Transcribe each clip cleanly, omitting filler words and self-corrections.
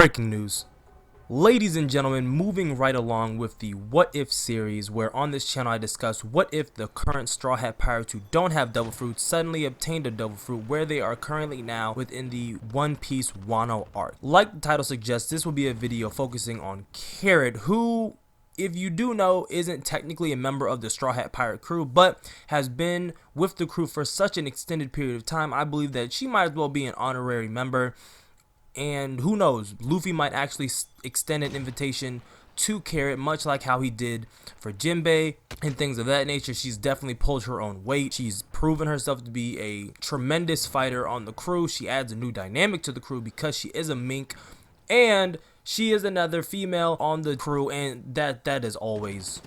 Breaking news. Ladies and gentlemen, moving right along with the What If series, where on this channel I discuss what if the current Straw Hat Pirates who don't have Devil Fruit suddenly obtained a Devil Fruit, where they are currently now within the One Piece Wano arc. Like the title suggests, this will be a video focusing on Carrot, who, if you do know, isn't technically a member of the Straw Hat Pirate crew, but has been with the crew for such an extended period of time. I believe that she might as well be an honorary member. And who knows, Luffy might actually extend an invitation to Carrot, much like how he did for Jinbei and things of that nature. She's definitely pulled her own weight. She's proven herself to be a tremendous fighter on the crew. She adds a new dynamic to the crew because she is a mink, and she is another female on the crew, and that is always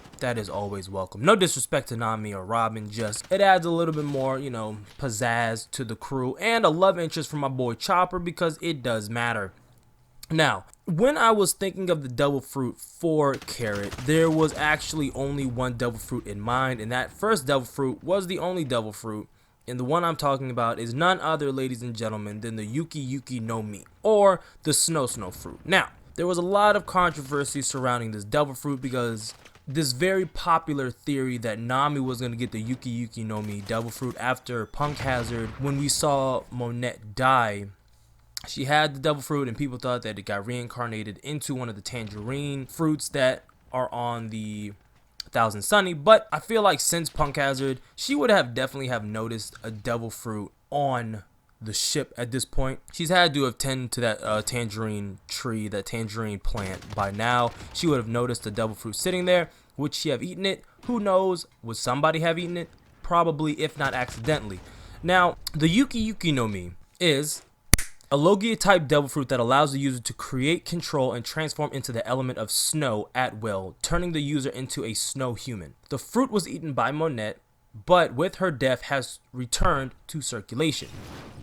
welcome. No disrespect to Nami or Robin, just it adds a little bit more, pizzazz to the crew, and a love interest for my boy Chopper, because it does matter. Now, when I was thinking of the Devil Fruit for Carrot, there was actually only one Devil Fruit in mind, and that first Devil Fruit was the only Devil Fruit. And the one I'm talking about is none other, ladies and gentlemen, than the Yuki Yuki no Mi, or the Snow Fruit. Now, there was a lot of controversy surrounding this Devil Fruit, because this very popular theory that Nami was going to get the Yuki Yuki no Mi Devil Fruit after Punk Hazard, when we saw Monette die, she had the Devil Fruit and people thought that it got reincarnated into one of the tangerine fruits that are on the Thousand Sunny. But I feel like since Punk Hazard, she would have definitely have noticed a Devil Fruit on the ship at this point. She's had to have tended to that tangerine tree, that tangerine plant by now. She would have noticed the Devil Fruit sitting there. Would she have eaten it? Who knows? Would somebody have eaten it? Probably, if not accidentally. Now, the Yuki Yuki no Mi is a Logia type Devil Fruit that allows the user to create, control, and transform into the element of snow at will, turning the user into a snow human. The fruit was eaten by Monette, but with her death has returned to circulation.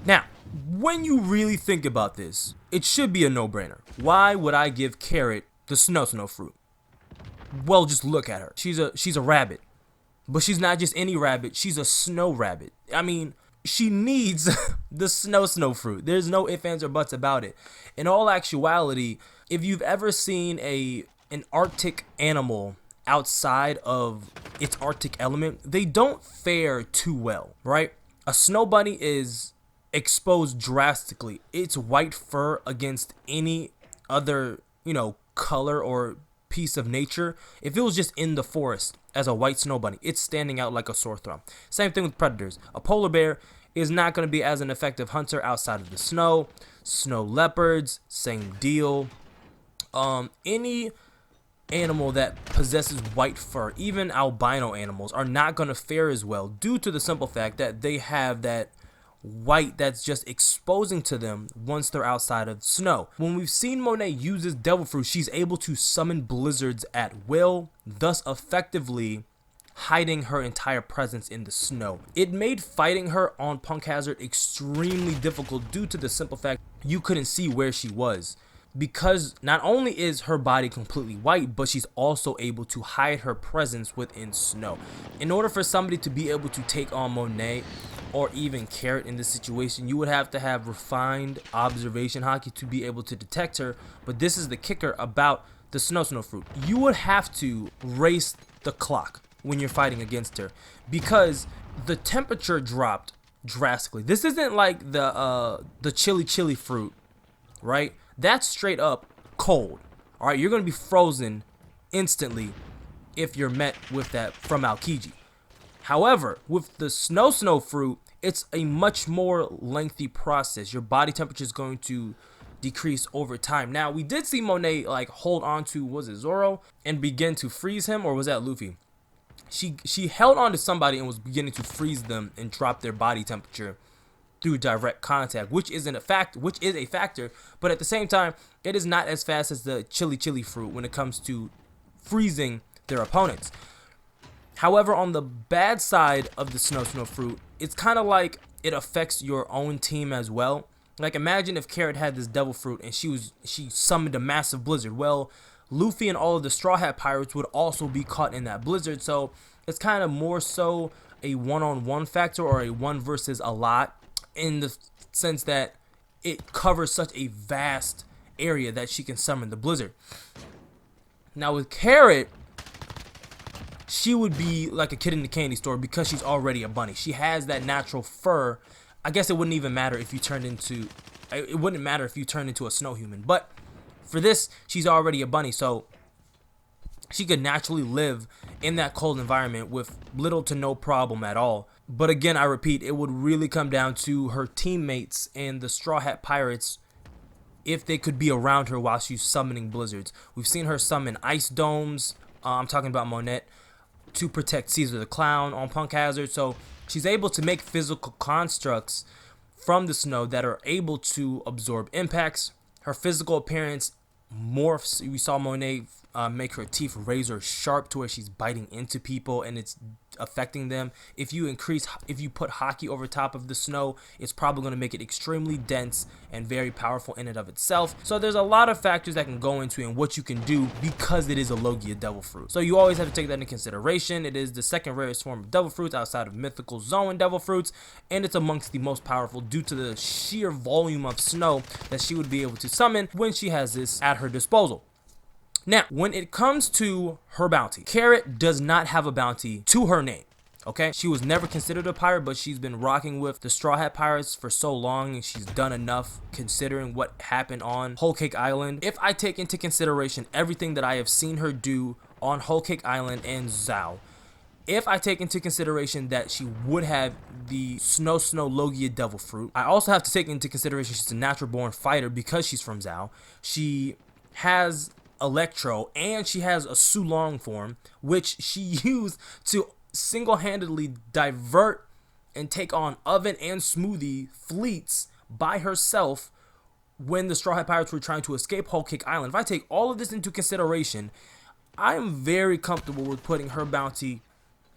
Now, when you really think about this, it should be a no-brainer. Why would I give Carrot the Snow Fruit? Well, just look at her. She's a rabbit. But she's not just any rabbit, she's a snow rabbit. I mean, she needs the Snow Fruit. There's no ifs, ands, or buts about it. In all actuality, if you've ever seen an Arctic animal outside of its Arctic element, they don't fare too well, right? A snow bunny is exposed drastically. Its white fur against any other, color or piece of nature, if it was just in the forest as a white snow bunny, it's standing out like a sore thumb. Same thing with predators. A polar bear is not going to be as an effective hunter outside of the snow. Snow leopards, same deal. Any animal that possesses white fur, even albino animals, are not going to fare as well due to the simple fact that they have that white that's just exposing to them once they're outside of snow. When we've seen Monet use this Devil Fruit, she's able to summon blizzards at will, thus effectively hiding her entire presence in the snow. It made fighting her on Punk Hazard extremely difficult due to the simple fact you couldn't see where she was, because not only is her body completely white, but she's also able to hide her presence within snow. In order for somebody to be able to take on Monet or even Carrot in this situation, you would have to have refined observation haki to be able to detect her. But this is the kicker about the Snow Fruit. You would have to race the clock when you're fighting against her, because the temperature dropped drastically. This isn't like the chili fruit, right? That's straight up cold. All right, you're going to be frozen instantly if you're met with that from Aokiji. However, with the Snow Fruit, it's a much more lengthy process. Your body temperature is going to decrease over time. Now, we did see Monet hold on to, was it Zoro, and begin to freeze him, or was that Luffy? She held on to somebody and was beginning to freeze them and drop their body temperature through direct contact, which is a factor, but at the same time, it is not as fast as the chili fruit when it comes to freezing their opponents. However, on the bad side of the Snow Fruit, it's kind of like it affects your own team as well. Like, imagine if Carrot had this Devil Fruit and she summoned a massive blizzard. Well, Luffy and all of the Straw Hat Pirates would also be caught in that blizzard. So it's kind of more so a one-on-one factor, or a one versus a lot, in the sense that it covers such a vast area that she can summon the blizzard. Now with Carrot, she would be like a kid in the candy store because she's already a bunny. She has that natural fur. I guess it wouldn't even matter if you turned into, it wouldn't matter if you turned into a snow human. But for this, she's already a bunny, so she could naturally live in that cold environment with little to no problem at all. But again, I repeat, it would really come down to her teammates and the Straw Hat Pirates if they could be around her while she's summoning blizzards. We've seen her summon ice domes, I'm talking about Monette, to protect Caesar the Clown on Punk Hazard. So she's able to make physical constructs from the snow that are able to absorb impacts. Her physical appearance morphs. We saw Monet make her teeth razor sharp to where she's biting into people and it's affecting them. If you put hockey over top of the snow, it's probably going to make it extremely dense and very powerful in and of itself. So there's a lot of factors that can go into and what you can do because it is a Logia Devil Fruit. So you always have to take that into consideration. It is the second rarest form of Devil Fruits outside of Mythical Zone Devil Fruits, and it's amongst the most powerful due to the sheer volume of snow that she would be able to summon when she has this at her disposal. Now, when it comes to her bounty, Carrot does not have a bounty to her name, okay? She was never considered a pirate, but she's been rocking with the Straw Hat Pirates for so long, and she's done enough considering what happened on Whole Cake Island. If I take into consideration everything that I have seen her do on Whole Cake Island and Zao, if I take into consideration that she would have the Snow Logia Devil Fruit, I also have to take into consideration she's a natural born fighter because she's from Zao. She has Electro, and she has a Sulong form, which she used to single-handedly divert and take on Oven and Smoothie fleets by herself when the Straw Hat Pirates were trying to escape Whole Cake Island. If I take all of this into consideration, I am very comfortable with putting her bounty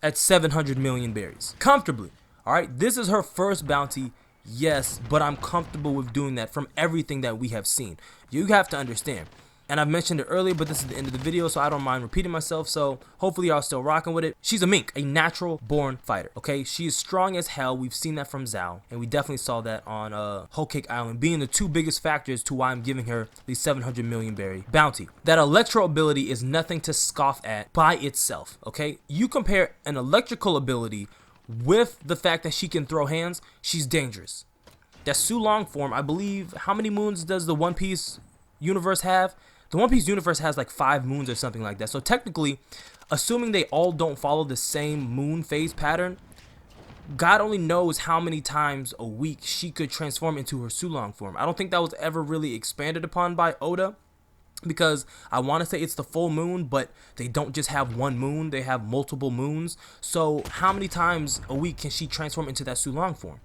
at 700 million berries. Comfortably. Alright, this is her first bounty, yes, but I'm comfortable with doing that from everything that we have seen. You have to understand. And I've mentioned it earlier, but this is the end of the video, so I don't mind repeating myself. So hopefully y'all still rocking with it. She's a mink, a natural born fighter, okay? She is strong as hell. We've seen that from Zao, and we definitely saw that on Whole Cake Island, being the two biggest factors to why I'm giving her the 700 million berry bounty. That Electro ability is nothing to scoff at by itself, okay? You compare an electrical ability with the fact that she can throw hands, she's dangerous. That Sulong form, I believe, how many moons does the One Piece universe have? The One Piece universe has like 5 moons or something like that. So technically, assuming they all don't follow the same moon phase pattern, God only knows how many times a week she could transform into her Sulong form. I don't think that was ever really expanded upon by Oda, because I want to say it's the full moon, but they don't just have one moon, they have multiple moons. So how many times a week can she transform into that Sulong form?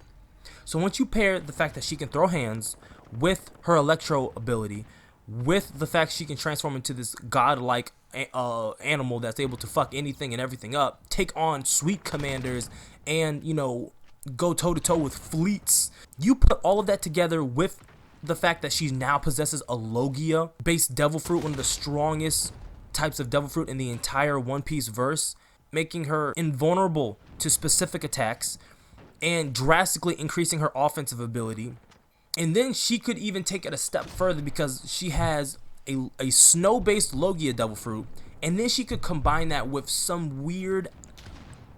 So once you pair the fact that she can throw hands with her Electro ability, with the fact she can transform into this godlike animal that's able to fuck anything and everything up, take on sweet commanders, and, you know, go toe-to-toe with fleets. You put all of that together with the fact that she now possesses a Logia-based Devil Fruit, one of the strongest types of Devil Fruit in the entire One Piece verse, making her invulnerable to specific attacks and drastically increasing her offensive ability. And then she could even take it a step further because she has a snow-based Logia Devil Fruit, and then she could combine that with some weird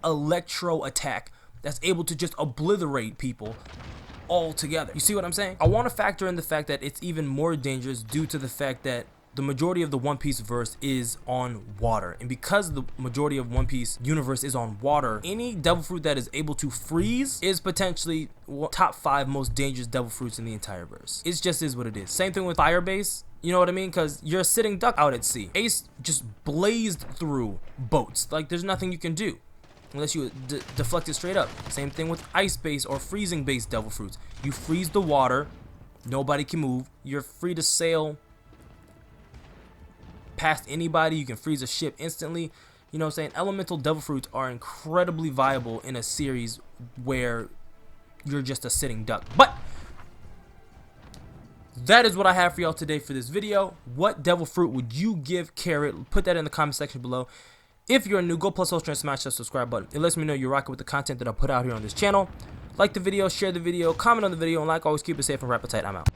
electro attack that's able to just obliterate people all together. You see what I'm saying? I want to factor in the fact that it's even more dangerous due to the fact that the majority of the One Piece verse is on water, and because the majority of One Piece universe is on water, any Devil Fruit that is able to freeze is potentially top 5 most dangerous Devil Fruits in the entire verse. It just is what it is. Same thing with Fire Base, you know what I mean? Because you're a sitting duck out at sea. Ace just blazed through boats. Like, there's nothing you can do unless you deflect it straight up. Same thing with Ice Base or Freezing Base Devil Fruits. You freeze the water, nobody can move, you're free to sail past anybody, you can freeze a ship instantly. You know what I'm saying? Elemental Devil Fruits are incredibly viable in a series where you're just a sitting duck. But that is what I have for y'all today for this video. What Devil Fruit would you give Carrot? Put that in the comment section below. If you're new, go plus ultra and smash that subscribe button. It lets me know you're rocking with the content that I put out here on this channel. Like the video, share the video, comment on the video, and like always, keep it safe and rap it tight. I'm out.